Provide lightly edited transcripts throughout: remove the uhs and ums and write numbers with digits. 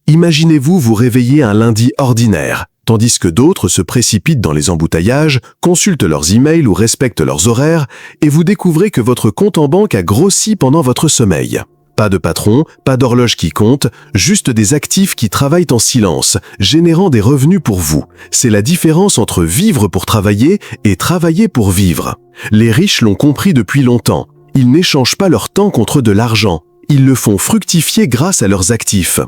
Imaginez-vous vous réveiller un lundi ordinaire, tandis que d'autres se précipitent dans les embouteillages, consultent leurs emails ou respectent leurs horaires, et vous découvrez que votre compte en banque a grossi pendant votre sommeil. Pas de patron, pas d'horloge qui compte, juste des actifs qui travaillent en silence, générant des revenus pour vous. C'est la différence entre vivre pour travailler et travailler pour vivre. Les riches l'ont compris depuis longtemps. Ils n'échangent pas leur temps contre de l'argent. Ils le font fructifier grâce à leurs actifs.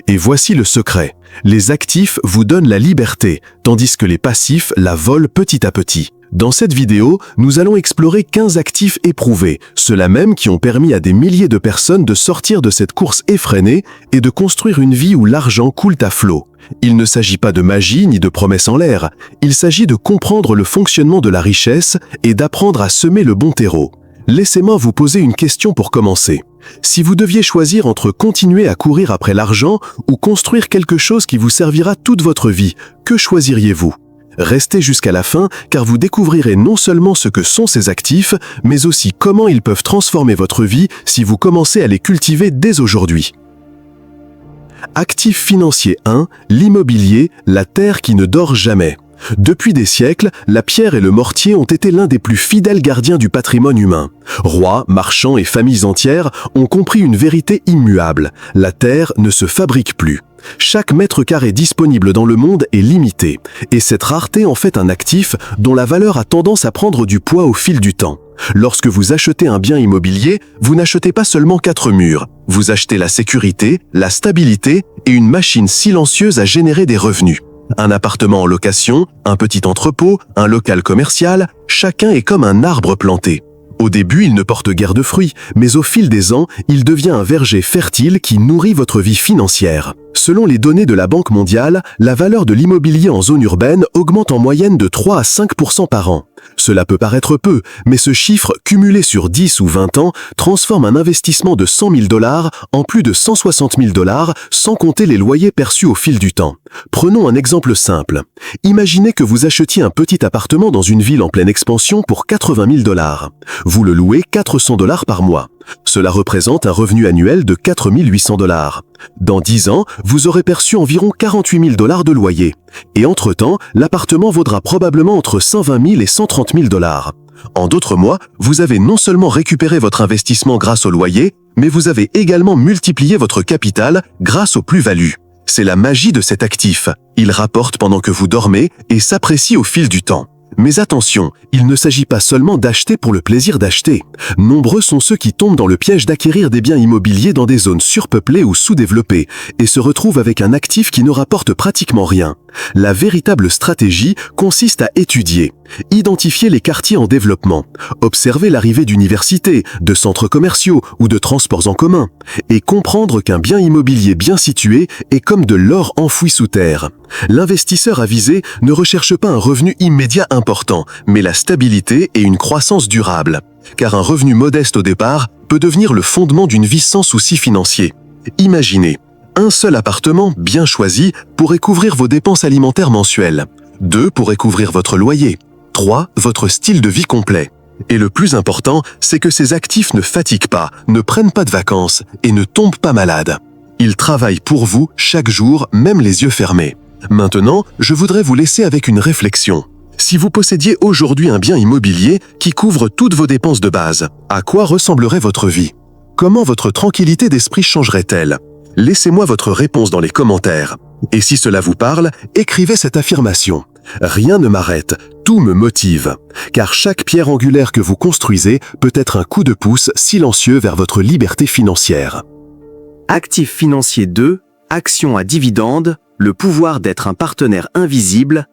Et voici le secret. Les actifs vous donnent la liberté, tandis que les passifs la volent petit à petit. Dans cette vidéo, nous allons explorer 15 actifs éprouvés, ceux-là même qui ont permis à des milliers de personnes de sortir de cette course effrénée et de construire une vie où l'argent coule à flot. Il ne s'agit pas de magie ni de promesses en l'air, il s'agit de comprendre le fonctionnement de la richesse et d'apprendre à semer le bon terreau. Laissez-moi vous poser une question pour commencer. Si vous deviez choisir entre continuer à courir après l'argent ou construire quelque chose qui vous servira toute votre vie, que choisiriez-vous ? Restez jusqu'à la fin car vous découvrirez non seulement ce que sont ces actifs, mais aussi comment ils peuvent transformer votre vie si vous commencez à les cultiver dès aujourd'hui. Actif financier 1, l'immobilier, la terre qui ne dort jamais. Depuis des siècles, la pierre et le mortier ont été l'un des plus fidèles gardiens du patrimoine humain. Rois, marchands et familles entières ont compris une vérité immuable. La terre ne se fabrique plus. Chaque mètre carré disponible dans le monde est limité, et cette rareté en fait un actif dont la valeur a tendance à prendre du poids au fil du temps. Lorsque vous achetez un bien immobilier, vous n'achetez pas seulement 4 murs, vous achetez la sécurité, la stabilité et une machine silencieuse à générer des revenus. Un appartement en location, un petit entrepôt, un local commercial, chacun est comme un arbre planté. Au début, il ne porte guère de fruits, mais au fil des ans, il devient un verger fertile qui nourrit votre vie financière. Selon les données de la Banque mondiale, la valeur de l'immobilier en zone urbaine augmente en moyenne de 3 à 5% par an. Cela peut paraître peu, mais ce chiffre, cumulé sur 10 ou 20 ans, transforme un investissement de $100 000 en plus de $160 000, sans compter les loyers perçus au fil du temps. Prenons un exemple simple. Imaginez que vous achetiez un petit appartement dans une ville en pleine expansion pour $80 000. Vous le louez $400 par mois. Cela représente un revenu annuel de $4 800. Dans 10 ans, vous aurez perçu environ $48 000 de loyer. Et entre-temps, l'appartement vaudra probablement entre $120 000 et $130 000. En d'autres mois, vous avez non seulement récupéré votre investissement grâce au loyer, mais vous avez également multiplié votre capital grâce aux plus-values. C'est la magie de cet actif. Il rapporte pendant que vous dormez et s'apprécie au fil du temps. Mais attention, il ne s'agit pas seulement d'acheter pour le plaisir d'acheter. Nombreux sont ceux qui tombent dans le piège d'acquérir des biens immobiliers dans des zones surpeuplées ou sous-développées et se retrouvent avec un actif qui ne rapporte pratiquement rien. La véritable stratégie consiste à étudier, identifier les quartiers en développement, observer l'arrivée d'universités, de centres commerciaux ou de transports en commun, et comprendre qu'un bien immobilier bien situé est comme de l'or enfoui sous terre. L'investisseur avisé ne recherche pas un revenu immédiat important, mais la stabilité et une croissance durable. Car un revenu modeste au départ peut devenir le fondement d'une vie sans soucis financiers. Imaginez, un seul appartement bien choisi pourrait couvrir vos dépenses alimentaires mensuelles. 2 pourraient couvrir votre loyer. 3, votre style de vie complet. Et le plus important, c'est que ces actifs ne fatiguent pas, ne prennent pas de vacances et ne tombent pas malades. Ils travaillent pour vous chaque jour, même les yeux fermés. Maintenant, je voudrais vous laisser avec une réflexion. Si vous possédiez aujourd'hui un bien immobilier qui couvre toutes vos dépenses de base, à quoi ressemblerait votre vie ? Comment votre tranquillité d'esprit changerait-elle ? Laissez-moi votre réponse dans les commentaires. Et si cela vous parle, écrivez cette affirmation. Rien ne m'arrête, tout me motive. Car chaque pierre angulaire que vous construisez peut être un coup de pouce silencieux vers votre liberté financière. Actif financier 2, action à dividendes, le pouvoir d'être un partenaire invisible.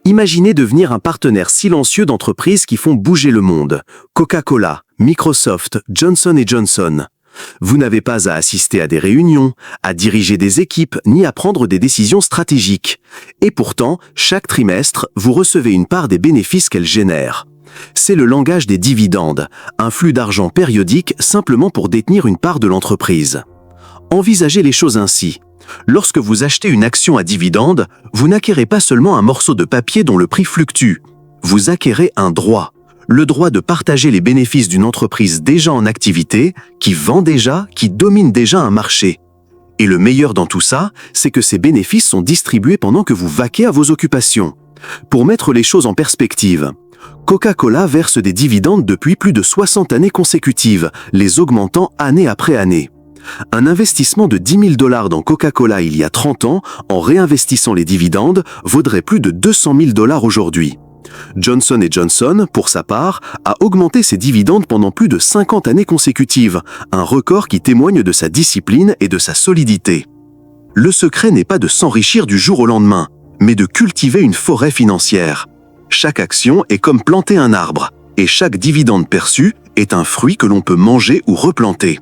Imaginez devenir un partenaire silencieux d'entreprises qui font bouger le monde. Coca-Cola, Microsoft, Johnson & Johnson. Vous n'avez pas à assister à des réunions, à diriger des équipes, ni à prendre des décisions stratégiques. Et pourtant, chaque trimestre, vous recevez une part des bénéfices qu'elles génèrent. C'est le langage des dividendes, un flux d'argent périodique simplement pour détenir une part de l'entreprise. Envisagez les choses ainsi. Lorsque vous achetez une action à dividende, vous n'acquérez pas seulement un morceau de papier dont le prix fluctue. Vous acquérez un droit. Le droit de partager les bénéfices d'une entreprise déjà en activité, qui vend déjà, qui domine déjà un marché. Et le meilleur dans tout ça, c'est que ces bénéfices sont distribués pendant que vous vaquez à vos occupations. Pour mettre les choses en perspective, Coca-Cola verse des dividendes depuis plus de 60 années consécutives, les augmentant année après année. Un investissement de 10 000 $ dans Coca-Cola il y a 30 ans, en réinvestissant les dividendes, vaudrait plus de 200 000 $ aujourd'hui. Johnson & Johnson, pour sa part, a augmenté ses dividendes pendant plus de 50 années consécutives, un record qui témoigne de sa discipline et de sa solidité. Le secret n'est pas de s'enrichir du jour au lendemain, mais de cultiver une forêt financière. Chaque action est comme planter un arbre, et chaque dividende perçu est un fruit que l'on peut manger ou replanter.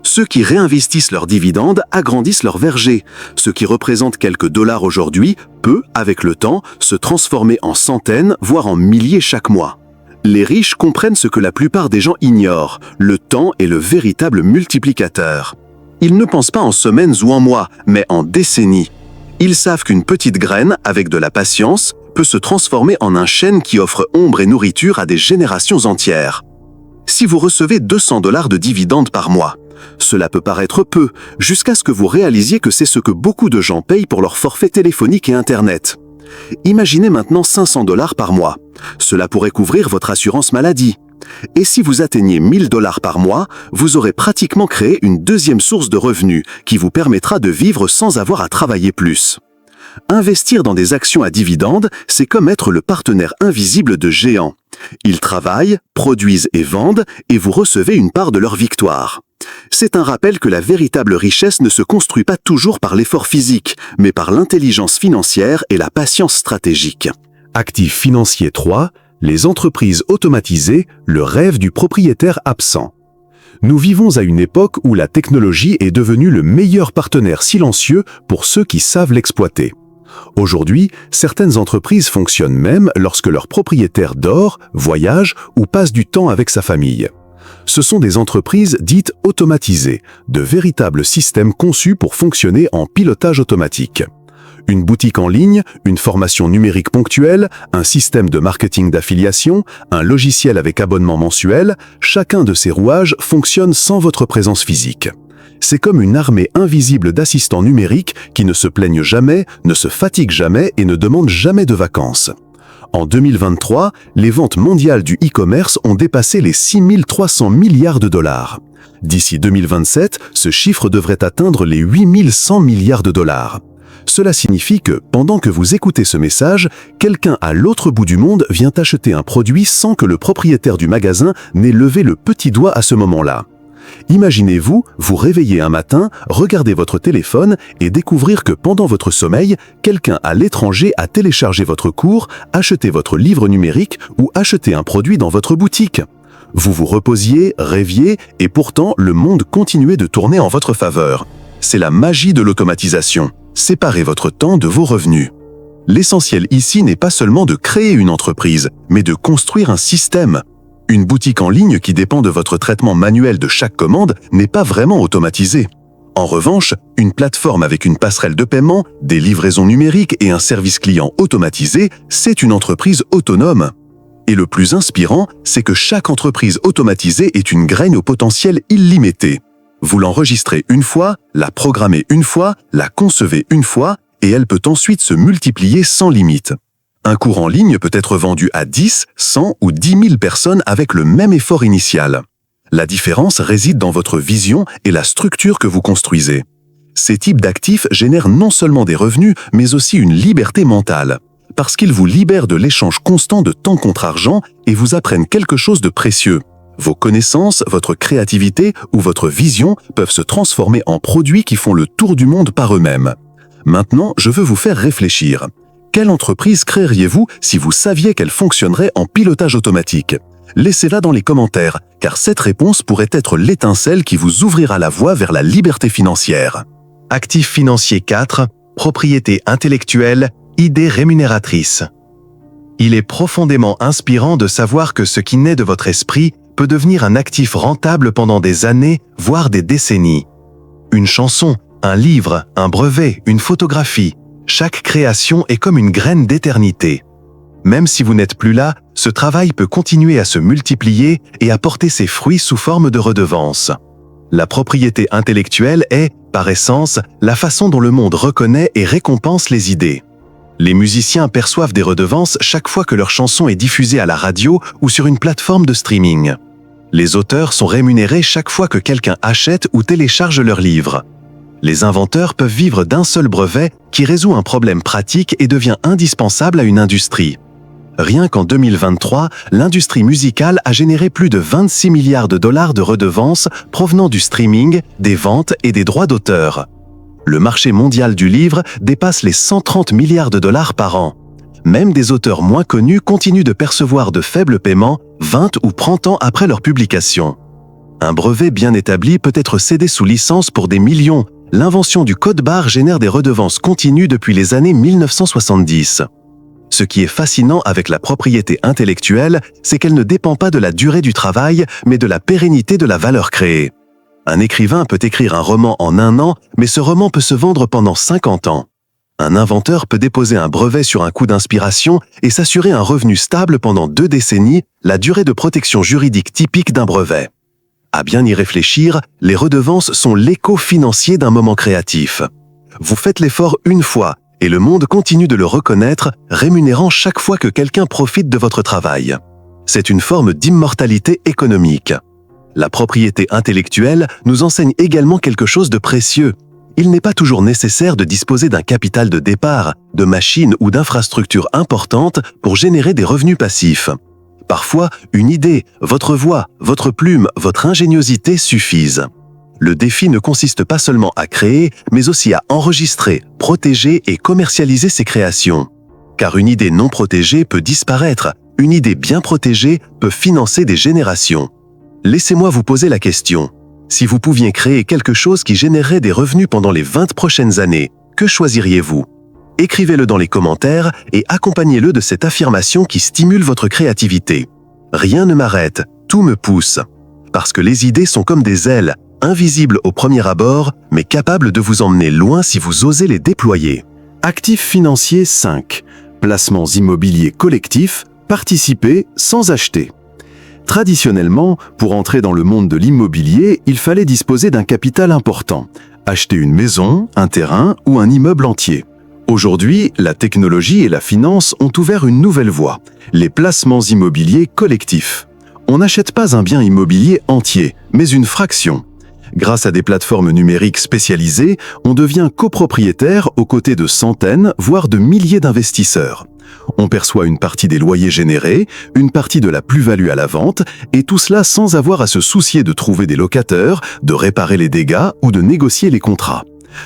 Ceux qui réinvestissent leurs dividendes agrandissent leur verger. Ce qui représente quelques dollars aujourd'hui peut, avec le temps, se transformer en centaines, voire en milliers chaque mois. Les riches comprennent ce que la plupart des gens ignorent. Le temps est le véritable multiplicateur. Ils ne pensent pas en semaines ou en mois, mais en décennies. Ils savent qu'une petite graine, avec de la patience, peut se transformer en un chêne qui offre ombre et nourriture à des générations entières. Si vous recevez 200 $ de dividendes par mois, cela peut paraître peu, jusqu'à ce que vous réalisiez que c'est ce que beaucoup de gens payent pour leur forfait téléphonique et Internet. Imaginez maintenant 500 $ par mois. Cela pourrait couvrir votre assurance maladie. Et si vous atteignez 1 000 $ par mois, vous aurez pratiquement créé une deuxième source de revenus qui vous permettra de vivre sans avoir à travailler plus. Investir dans des actions à dividendes, c'est comme être le partenaire invisible de géants. Ils travaillent, produisent et vendent, et vous recevez une part de leur victoire. C'est un rappel que la véritable richesse ne se construit pas toujours par l'effort physique, mais par l'intelligence financière et la patience stratégique. Actif financier 3, les entreprises automatisées, le rêve du propriétaire absent. Nous vivons à une époque où la technologie est devenue le meilleur partenaire silencieux pour ceux qui savent l'exploiter. Aujourd'hui, certaines entreprises fonctionnent même lorsque leur propriétaire dort, voyage ou passe du temps avec sa famille. Ce sont des entreprises dites automatisées, de véritables systèmes conçus pour fonctionner en pilotage automatique. Une boutique en ligne, une formation numérique ponctuelle, un système de marketing d'affiliation, un logiciel avec abonnement mensuel, chacun de ces rouages fonctionne sans votre présence physique. C'est comme une armée invisible d'assistants numériques qui ne se plaignent jamais, ne se fatiguent jamais et ne demandent jamais de vacances. En 2023, les ventes mondiales du e-commerce ont dépassé les 6 300 milliards de $. D'ici 2027, ce chiffre devrait atteindre les 8 100 milliards de $. Cela signifie que, pendant que vous écoutez ce message, quelqu'un à l'autre bout du monde vient acheter un produit sans que le propriétaire du magasin n'ait levé le petit doigt à ce moment-là. Imaginez-vous, vous réveiller un matin, regarder votre téléphone et découvrir que pendant votre sommeil, quelqu'un à l'étranger a téléchargé votre cours, acheté votre livre numérique ou acheté un produit dans votre boutique. Vous vous reposiez, rêviez et pourtant le monde continuait de tourner en votre faveur. C'est la magie de l'automatisation. Séparez votre temps de vos revenus. L'essentiel ici n'est pas seulement de créer une entreprise, mais de construire un système. Une boutique en ligne qui dépend de votre traitement manuel de chaque commande n'est pas vraiment automatisée. En revanche, une plateforme avec une passerelle de paiement, des livraisons numériques et un service client automatisé, c'est une entreprise autonome. Et le plus inspirant, c'est que chaque entreprise automatisée est une graine au potentiel illimité. Vous l'enregistrez une fois, la programmez une fois, la concevez une fois, et elle peut ensuite se multiplier sans limite. Un cours en ligne peut être vendu à 10, 100 ou 10 000 personnes avec le même effort initial. La différence réside dans votre vision et la structure que vous construisez. Ces types d'actifs génèrent non seulement des revenus, mais aussi une liberté mentale, parce qu'ils vous libèrent de l'échange constant de temps contre argent et vous apprennent quelque chose de précieux. Vos connaissances, votre créativité ou votre vision peuvent se transformer en produits qui font le tour du monde par eux-mêmes. Maintenant, je veux vous faire réfléchir. Quelle entreprise créeriez-vous si vous saviez qu'elle fonctionnerait en pilotage automatique? Laissez-la dans les commentaires, car cette réponse pourrait être l'étincelle qui vous ouvrira la voie vers la liberté financière. Actif financier 4, propriété intellectuelle, idée rémunératrice. Il est profondément inspirant de savoir que ce qui naît de votre esprit peut devenir un actif rentable pendant des années, voire des décennies. Une chanson, un livre, un brevet, une photographie. Chaque création est comme une graine d'éternité. Même si vous n'êtes plus là, ce travail peut continuer à se multiplier et à porter ses fruits sous forme de redevance. La propriété intellectuelle est, par essence, la façon dont le monde reconnaît et récompense les idées. Les musiciens perçoivent des redevances chaque fois que leur chanson est diffusée à la radio ou sur une plateforme de streaming. Les auteurs sont rémunérés chaque fois que quelqu'un achète ou télécharge leur livre. Les inventeurs peuvent vivre d'un seul brevet qui résout un problème pratique et devient indispensable à une industrie. Rien qu'en 2023, l'industrie musicale a généré plus de 26 milliards de dollars de redevances provenant du streaming, des ventes et des droits d'auteur. Le marché mondial du livre dépasse les 130 milliards de dollars par an. Même des auteurs moins connus continuent de percevoir de faibles paiements 20 ou 30 ans après leur publication. Un brevet bien établi peut être cédé sous licence pour des millions. L'invention du code-barre génère des redevances continues depuis les années 1970. Ce qui est fascinant avec la propriété intellectuelle, c'est qu'elle ne dépend pas de la durée du travail, mais de la pérennité de la valeur créée. Un écrivain peut écrire un roman en 1 an, mais ce roman peut se vendre pendant 50 ans. Un inventeur peut déposer un brevet sur un coup d'inspiration et s'assurer un revenu stable pendant 2 décennies, la durée de protection juridique typique d'un brevet. À bien y réfléchir, les redevances sont l'écho financier d'un moment créatif. Vous faites l'effort une fois, et le monde continue de le reconnaître, rémunérant chaque fois que quelqu'un profite de votre travail. C'est une forme d'immortalité économique. La propriété intellectuelle nous enseigne également quelque chose de précieux. Il n'est pas toujours nécessaire de disposer d'un capital de départ, de machines ou d'infrastructures importantes pour générer des revenus passifs. Parfois, une idée, votre voix, votre plume, votre ingéniosité suffisent. Le défi ne consiste pas seulement à créer, mais aussi à enregistrer, protéger et commercialiser ses créations. Car une idée non protégée peut disparaître, une idée bien protégée peut financer des générations. Laissez-moi vous poser la question. Si vous pouviez créer quelque chose qui générerait des revenus pendant les 20 prochaines années, que choisiriez-vous ? Écrivez-le dans les commentaires et accompagnez-le de cette affirmation qui stimule votre créativité. Rien ne m'arrête, tout me pousse. Parce que les idées sont comme des ailes, invisibles au premier abord, mais capables de vous emmener loin si vous osez les déployer. Actifs financiers 5. Placements immobiliers collectifs, participer sans acheter. Traditionnellement, pour entrer dans le monde de l'immobilier, il fallait disposer d'un capital important, acheter une maison, un terrain ou un immeuble entier. Aujourd'hui, la technologie et la finance ont ouvert une nouvelle voie, les placements immobiliers collectifs. On n'achète pas un bien immobilier entier, mais une fraction. Grâce à des plateformes numériques spécialisées, on devient copropriétaire aux côtés de centaines, voire de milliers d'investisseurs. On perçoit une partie des loyers générés, une partie de la plus-value à la vente, et tout cela sans avoir à se soucier de trouver des locataires, de réparer les dégâts ou de négocier les contrats.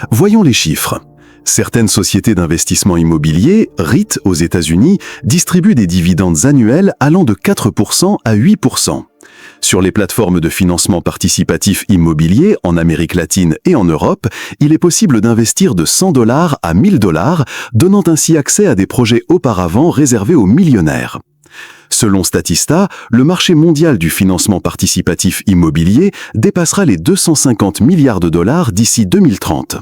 Voyons les chiffres. Certaines sociétés d'investissement immobilier, REIT aux États-Unis, distribuent des dividendes annuels allant de 4% à 8%. Sur les plateformes de financement participatif immobilier en Amérique latine et en Europe, il est possible d'investir de $100 à $1000, donnant ainsi accès à des projets auparavant réservés aux millionnaires. Selon Statista, le marché mondial du financement participatif immobilier dépassera les $250 milliards d'ici 2030.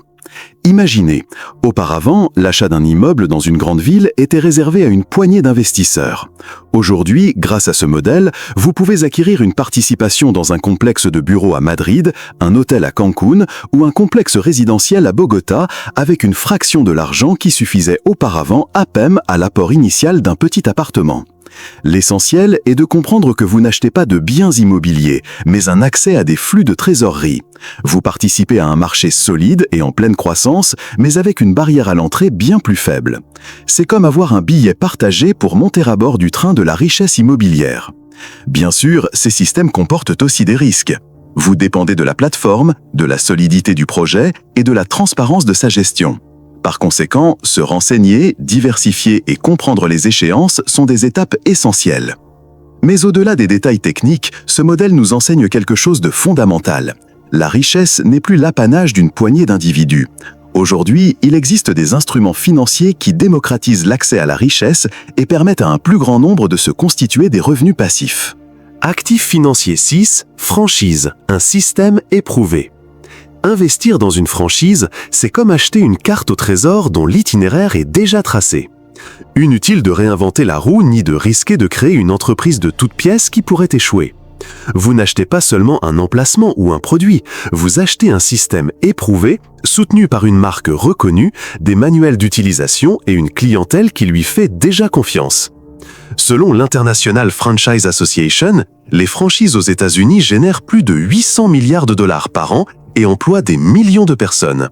Imaginez, auparavant, l'achat d'un immeuble dans une grande ville était réservé à une poignée d'investisseurs. Aujourd'hui, grâce à ce modèle, vous pouvez acquérir une participation dans un complexe de bureaux à Madrid, un hôtel à Cancun ou un complexe résidentiel à Bogota avec une fraction de l'argent qui suffisait auparavant à peine à l'apport initial d'un petit appartement. L'essentiel est de comprendre que vous n'achetez pas de biens immobiliers, mais un accès à des flux de trésorerie. Vous participez à un marché solide et en pleine croissance, mais avec une barrière à l'entrée bien plus faible. C'est comme avoir un billet partagé pour monter à bord du train de la richesse immobilière. Bien sûr, ces systèmes comportent aussi des risques. Vous dépendez de la plateforme, de la solidité du projet et de la transparence de sa gestion. Par conséquent, se renseigner, diversifier et comprendre les échéances sont des étapes essentielles. Mais au-delà des détails techniques, ce modèle nous enseigne quelque chose de fondamental. La richesse n'est plus l'apanage d'une poignée d'individus. Aujourd'hui, il existe des instruments financiers qui démocratisent l'accès à la richesse et permettent à un plus grand nombre de se constituer des revenus passifs. Actif financier 6, franchise, un système éprouvé. Investir dans une franchise, c'est comme acheter une carte au trésor dont l'itinéraire est déjà tracé. Inutile de réinventer la roue ni de risquer de créer une entreprise de toutes pièces qui pourrait échouer. Vous n'achetez pas seulement un emplacement ou un produit, vous achetez un système éprouvé, soutenu par une marque reconnue, des manuels d'utilisation et une clientèle qui lui fait déjà confiance. Selon l'International Franchise Association, les franchises aux États-Unis génèrent plus de 800 milliards de dollars par an et emploient des millions de personnes.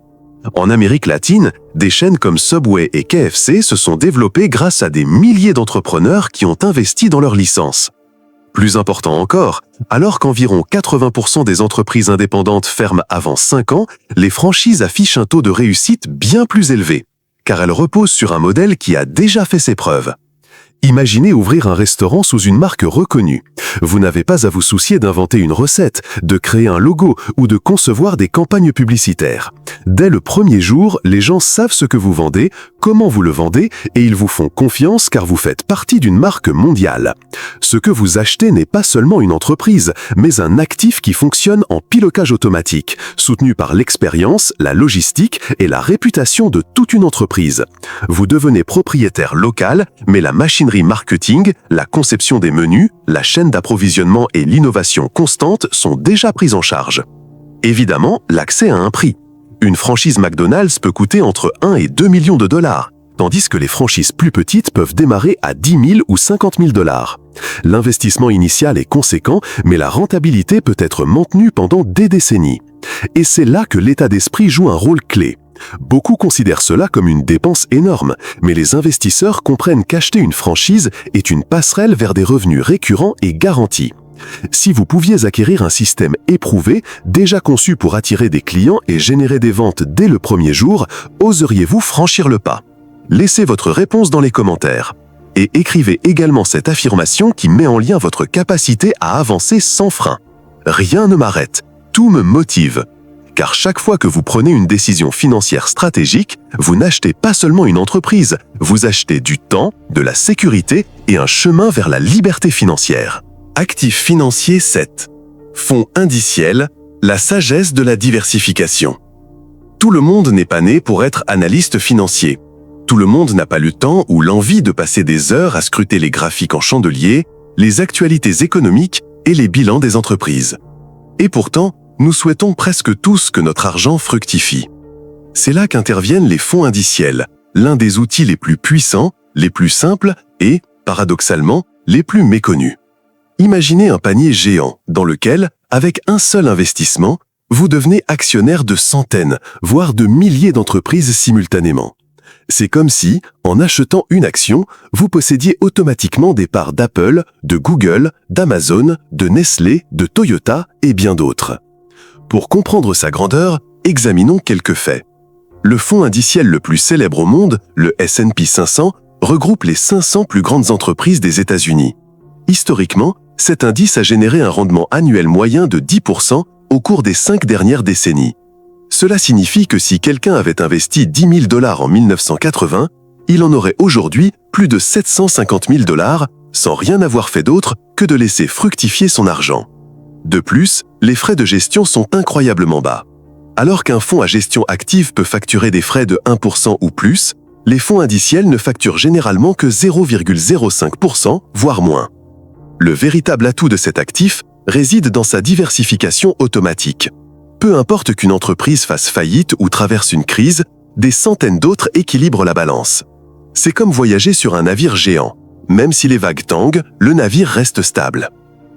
En Amérique latine, des chaînes comme Subway et KFC se sont développées grâce à des milliers d'entrepreneurs qui ont investi dans leurs licences. Plus important encore, alors qu'environ 80% des entreprises indépendantes ferment avant 5 ans, les franchises affichent un taux de réussite bien plus élevé, car elles reposent sur un modèle qui a déjà fait ses preuves. Imaginez ouvrir un restaurant sous une marque reconnue. Vous n'avez pas à vous soucier d'inventer une recette, de créer un logo ou de concevoir des campagnes publicitaires. Dès le premier jour, les gens savent ce que vous vendez, comment vous le vendez et ils vous font confiance car vous faites partie d'une marque mondiale. Ce que vous achetez n'est pas seulement une entreprise, mais un actif qui fonctionne en pilotage automatique, soutenu par l'expérience, la logistique et la réputation de toute une entreprise. Vous devenez propriétaire local, mais la machinerie marketing, la conception des menus, la chaîne d'approvisionnement et l'innovation constante sont déjà prises en charge. Évidemment, l'accès a un prix. Une franchise McDonald's peut coûter entre 1 et 2 millions de dollars, tandis que les franchises plus petites peuvent démarrer à 10 000 ou 50 000 dollars. L'investissement initial est conséquent, mais la rentabilité peut être maintenue pendant des décennies. Et c'est là que l'état d'esprit joue un rôle clé. Beaucoup considèrent cela comme une dépense énorme, mais les investisseurs comprennent qu'acheter une franchise est une passerelle vers des revenus récurrents et garantis. Si vous pouviez acquérir un système éprouvé, déjà conçu pour attirer des clients et générer des ventes dès le premier jour, oseriez-vous franchir le pas? Laissez votre réponse dans les commentaires. Et écrivez également cette affirmation qui met en lien votre capacité à avancer sans frein. Rien ne m'arrête, tout me motive. Car chaque fois que vous prenez une décision financière stratégique, vous n'achetez pas seulement une entreprise, vous achetez du temps, de la sécurité et un chemin vers la liberté financière. Actif financier 7. Fonds indiciels, la sagesse de la diversification. Tout le monde n'est pas né pour être analyste financier. Tout le monde n'a pas le temps ou l'envie de passer des heures à scruter les graphiques en chandelier, les actualités économiques et les bilans des entreprises. Et pourtant, nous souhaitons presque tous que notre argent fructifie. C'est là qu'interviennent les fonds indiciels, l'un des outils les plus puissants, les plus simples et, paradoxalement, les plus méconnus. Imaginez un panier géant dans lequel, avec un seul investissement, vous devenez actionnaire de centaines, voire de milliers d'entreprises simultanément. C'est comme si, en achetant une action, vous possédiez automatiquement des parts d'Apple, de Google, d'Amazon, de Nestlé, de Toyota et bien d'autres. Pour comprendre sa grandeur, examinons quelques faits. Le fonds indiciel le plus célèbre au monde, le S&P 500, regroupe les 500 plus grandes entreprises des États-Unis. Historiquement, cet indice a généré un rendement annuel moyen de 10% au cours des 5 dernières décennies. Cela signifie que si quelqu'un avait investi 10 000 dollars en 1980, il en aurait aujourd'hui plus de 750 000 dollars, sans rien avoir fait d'autre que de laisser fructifier son argent. De plus, les frais de gestion sont incroyablement bas. Alors qu'un fonds à gestion active peut facturer des frais de 1% ou plus, les fonds indiciels ne facturent généralement que 0,05%, voire moins. Le véritable atout de cet actif réside dans sa diversification automatique. Peu importe qu'une entreprise fasse faillite ou traverse une crise, des centaines d'autres équilibrent la balance. C'est comme voyager sur un navire géant. Même si les vagues tanguent, le navire reste stable.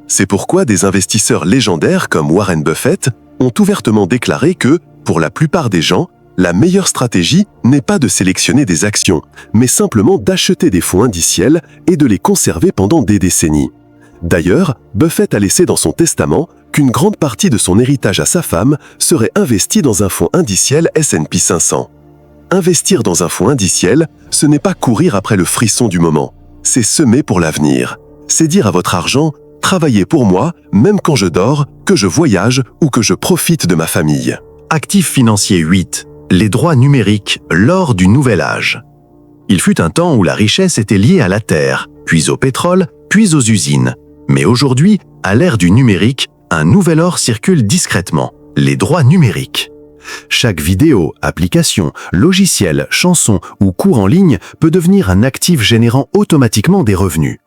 C'est pourquoi des investisseurs légendaires comme Warren Buffett ont ouvertement déclaré que, pour la plupart des gens, la meilleure stratégie n'est pas de sélectionner des actions, mais simplement d'acheter des fonds indiciels et de les conserver pendant des décennies. D'ailleurs, Buffett a laissé dans son testament qu'une grande partie de son héritage à sa femme serait investie dans un fonds indiciel S&P 500. Investir dans un fonds indiciel, ce n'est pas courir après le frisson du moment, c'est semer pour l'avenir. C'est dire à votre argent « Travaillez pour moi, même quand je dors, que je voyage ou que je profite de ma famille ». Actif financier 8. Les droits numériques, l'or du nouvel âge. Il fut un temps où la richesse était liée à la terre, puis au pétrole, puis aux usines. Mais aujourd'hui, à l'ère du numérique, un nouvel or circule discrètement, les droits numériques. Chaque vidéo, application, logiciel, chanson ou cours en ligne peut devenir un actif générant automatiquement des revenus.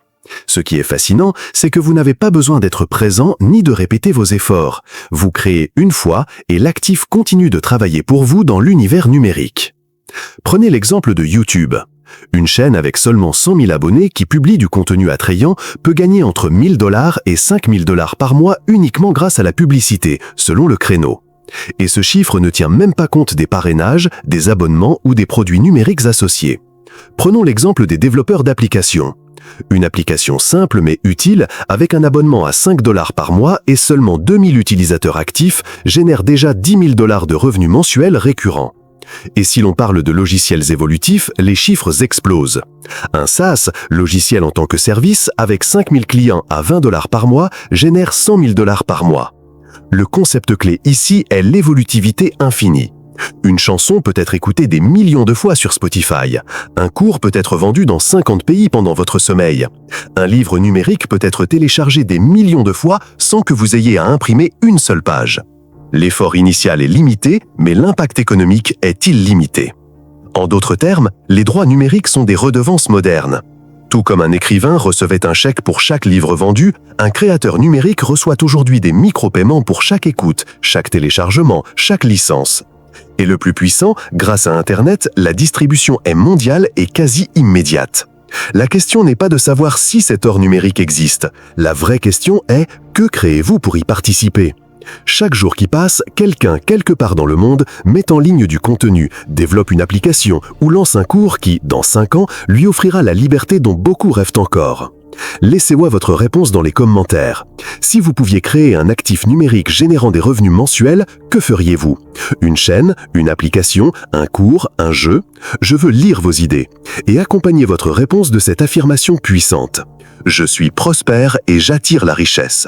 Ce qui est fascinant, c'est que vous n'avez pas besoin d'être présent ni de répéter vos efforts. Vous créez une fois et l'actif continue de travailler pour vous dans l'univers numérique. Prenez l'exemple de YouTube. Une chaîne avec seulement 100 000 abonnés qui publie du contenu attrayant peut gagner entre 1 000 $ et 5 000 $ par mois uniquement grâce à la publicité, selon le créneau. Et ce chiffre ne tient même pas compte des parrainages, des abonnements ou des produits numériques associés. Prenons l'exemple des développeurs d'applications. Une application simple mais utile, avec un abonnement à 5 $ par mois et seulement 2000 utilisateurs actifs, génère déjà 10 000 $ de revenus mensuels récurrents. Et si l'on parle de logiciels évolutifs, les chiffres explosent. Un SaaS, logiciel en tant que service, avec 5000 clients à 20 $ par mois, génère 100 000 $ par mois. Le concept clé ici est l'évolutivité infinie. Une chanson peut être écoutée des millions de fois sur Spotify. Un cours peut être vendu dans 50 pays pendant votre sommeil. Un livre numérique peut être téléchargé des millions de fois sans que vous ayez à imprimer une seule page. L'effort initial est limité, mais l'impact économique est illimité. En d'autres termes, les droits numériques sont des redevances modernes. Tout comme un écrivain recevait un chèque pour chaque livre vendu, un créateur numérique reçoit aujourd'hui des micro-paiements pour chaque écoute, chaque téléchargement, chaque licence. Et le plus puissant, grâce à Internet, la distribution est mondiale et quasi immédiate. La question n'est pas de savoir si cet or numérique existe. La vraie question est « que créez-vous pour y participer ?» Chaque jour qui passe, quelqu'un, quelque part dans le monde, met en ligne du contenu, développe une application ou lance un cours qui, dans 5 ans, lui offrira la liberté dont beaucoup rêvent encore. Laissez-moi votre réponse dans les commentaires. Si vous pouviez créer un actif numérique générant des revenus mensuels, que feriez-vous? Une chaîne, une application, un cours, un jeu? Je veux lire vos idées. Et accompagnez votre réponse de cette affirmation puissante. Je suis prospère et j'attire la richesse.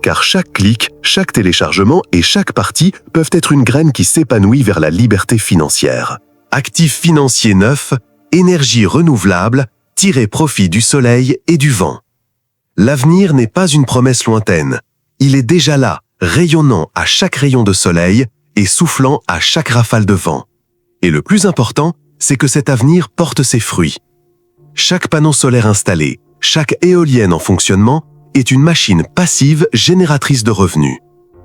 Car chaque clic, chaque téléchargement et chaque partie peuvent être une graine qui s'épanouit vers la liberté financière. Actifs financiers neufs, énergie renouvelable, tirer profit du soleil et du vent. L'avenir n'est pas une promesse lointaine. Il est déjà là, rayonnant à chaque rayon de soleil et soufflant à chaque rafale de vent. Et le plus important, c'est que cet avenir porte ses fruits. Chaque panneau solaire installé, chaque éolienne en fonctionnement est une machine passive génératrice de revenus.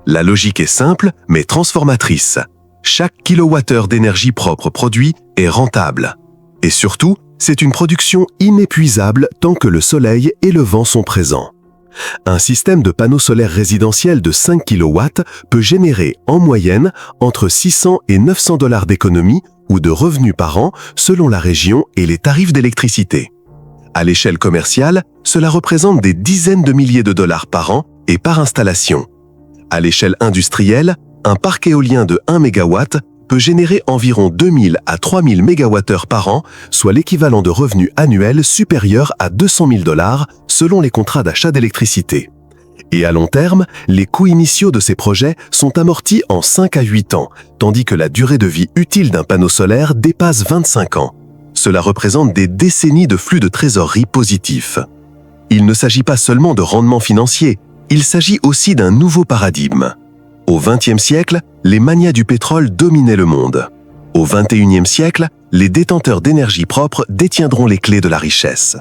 La logique est simple, mais transformatrice. Chaque kilowattheure d'énergie propre produit est rentable. Et surtout, c'est une production inépuisable tant que le soleil et le vent sont présents. Un système de panneaux solaires résidentiels de 5 kW peut générer, en moyenne, entre 600 et 900 $ d'économie ou de revenus par an selon la région et les tarifs d'électricité. À l'échelle commerciale, cela représente des dizaines de milliers de dollars par an et par installation. À l'échelle industrielle, un parc éolien de 1 MW peut générer environ 2000 à 3000 MWh par an, soit l'équivalent de revenus annuels supérieurs à 200 000 $ selon les contrats d'achat d'électricité. Et à long terme, les coûts initiaux de ces projets sont amortis en 5 à 8 ans, tandis que la durée de vie utile d'un panneau solaire dépasse 25 ans. Cela représente des décennies de flux de trésorerie positifs. Il ne s'agit pas seulement de rendement financier, il s'agit aussi d'un nouveau paradigme. Au XXe siècle, les magnats du pétrole dominaient le monde. Au XXIe siècle, les détenteurs d'énergie propre détiendront les clés de la richesse.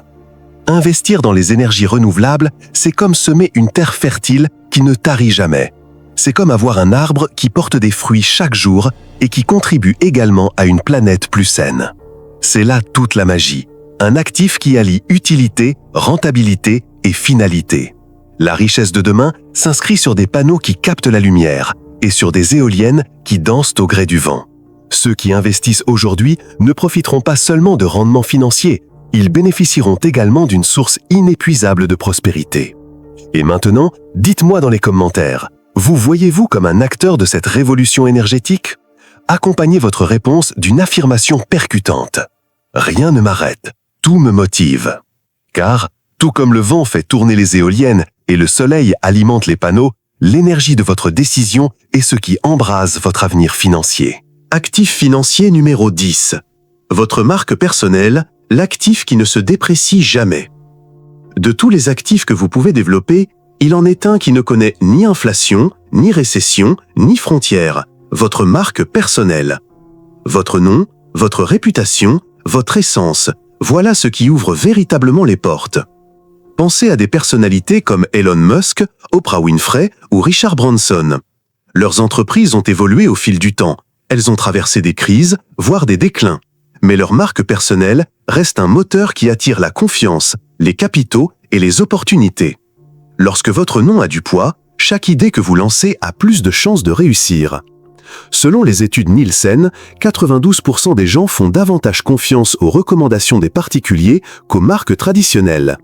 Investir dans les énergies renouvelables, c'est comme semer une terre fertile qui ne tarit jamais. C'est comme avoir un arbre qui porte des fruits chaque jour et qui contribue également à une planète plus saine. C'est là toute la magie. Un actif qui allie utilité, rentabilité et finalité. La richesse de demain s'inscrit sur des panneaux qui captent la lumière et sur des éoliennes qui dansent au gré du vent. Ceux qui investissent aujourd'hui ne profiteront pas seulement de rendements financiers, ils bénéficieront également d'une source inépuisable de prospérité. Et maintenant, dites-moi dans les commentaires, vous voyez-vous comme un acteur de cette révolution énergétique? Accompagnez votre réponse d'une affirmation percutante. Rien ne m'arrête, tout me motive. Car, tout comme le vent fait tourner les éoliennes et le soleil alimente les panneaux, l'énergie de votre décision est ce qui embrase votre avenir financier. Actif financier numéro 10. Votre marque personnelle, l'actif qui ne se déprécie jamais. De tous les actifs que vous pouvez développer, il en est un qui ne connaît ni inflation, ni récession, ni frontières. Votre marque personnelle. Votre nom, votre réputation, votre essence, voilà ce qui ouvre véritablement les portes. Pensez à des personnalités comme Elon Musk, Oprah Winfrey ou Richard Branson. Leurs entreprises ont évolué au fil du temps. Elles ont traversé des crises, voire des déclins. Mais leur marque personnelle reste un moteur qui attire la confiance, les capitaux et les opportunités. Lorsque votre nom a du poids, chaque idée que vous lancez a plus de chances de réussir. Selon les études Nielsen, 92% des gens font davantage confiance aux recommandations des particuliers qu'aux marques traditionnelles.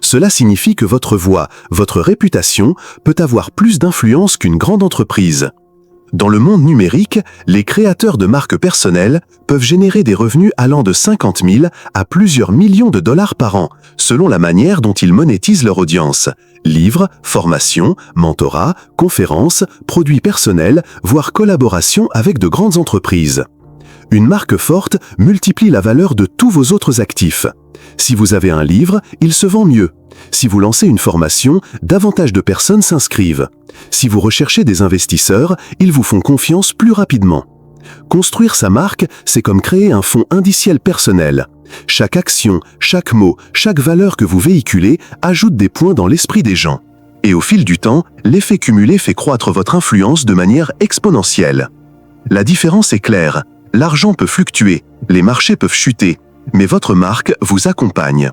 Cela signifie que votre voix, votre réputation, peut avoir plus d'influence qu'une grande entreprise. Dans le monde numérique, les créateurs de marques personnelles peuvent générer des revenus allant de 50 000 à plusieurs millions de dollars par an, selon la manière dont ils monétisent leur audience. Livres, formations, mentorat, conférences, produits personnels, voire collaboration avec de grandes entreprises. Une marque forte multiplie la valeur de tous vos autres actifs. Si vous avez un livre, il se vend mieux. Si vous lancez une formation, davantage de personnes s'inscrivent. Si vous recherchez des investisseurs, ils vous font confiance plus rapidement. Construire sa marque, c'est comme créer un fonds indiciel personnel. Chaque action, chaque mot, chaque valeur que vous véhiculez ajoute des points dans l'esprit des gens. Et au fil du temps, l'effet cumulé fait croître votre influence de manière exponentielle. La différence est claire. L'argent peut fluctuer, les marchés peuvent chuter, mais votre marque vous accompagne.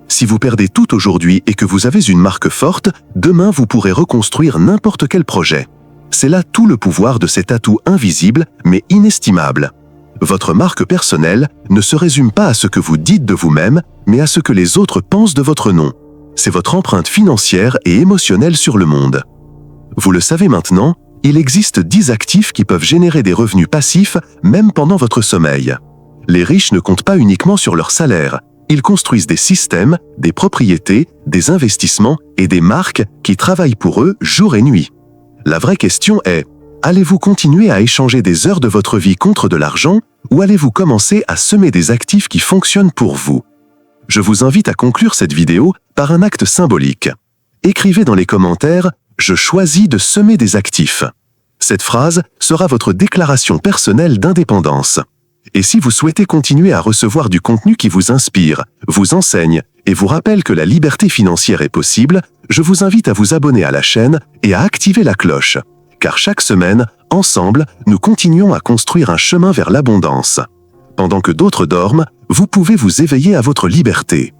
Si vous perdez tout aujourd'hui et que vous avez une marque forte, demain vous pourrez reconstruire n'importe quel projet. C'est là tout le pouvoir de cet atout invisible mais inestimable. Votre marque personnelle ne se résume pas à ce que vous dites de vous-même, mais à ce que les autres pensent de votre nom. C'est votre empreinte financière et émotionnelle sur le monde. Vous le savez maintenant, il existe 10 actifs qui peuvent générer des revenus passifs même pendant votre sommeil. Les riches ne comptent pas uniquement sur leur salaire. Ils construisent des systèmes, des propriétés, des investissements et des marques qui travaillent pour eux jour et nuit. La vraie question est, allez-vous continuer à échanger des heures de votre vie contre de l'argent ou allez-vous commencer à semer des actifs qui fonctionnent pour vous? Je vous invite à conclure cette vidéo par un acte symbolique. Écrivez dans les commentaires « Je choisis de semer des actifs ». Cette phrase sera votre déclaration personnelle d'indépendance. Et si vous souhaitez continuer à recevoir du contenu qui vous inspire, vous enseigne et vous rappelle que la liberté financière est possible, je vous invite à vous abonner à la chaîne et à activer la cloche. Car chaque semaine, ensemble, nous continuons à construire un chemin vers l'abondance. Pendant que d'autres dorment, vous pouvez vous éveiller à votre liberté.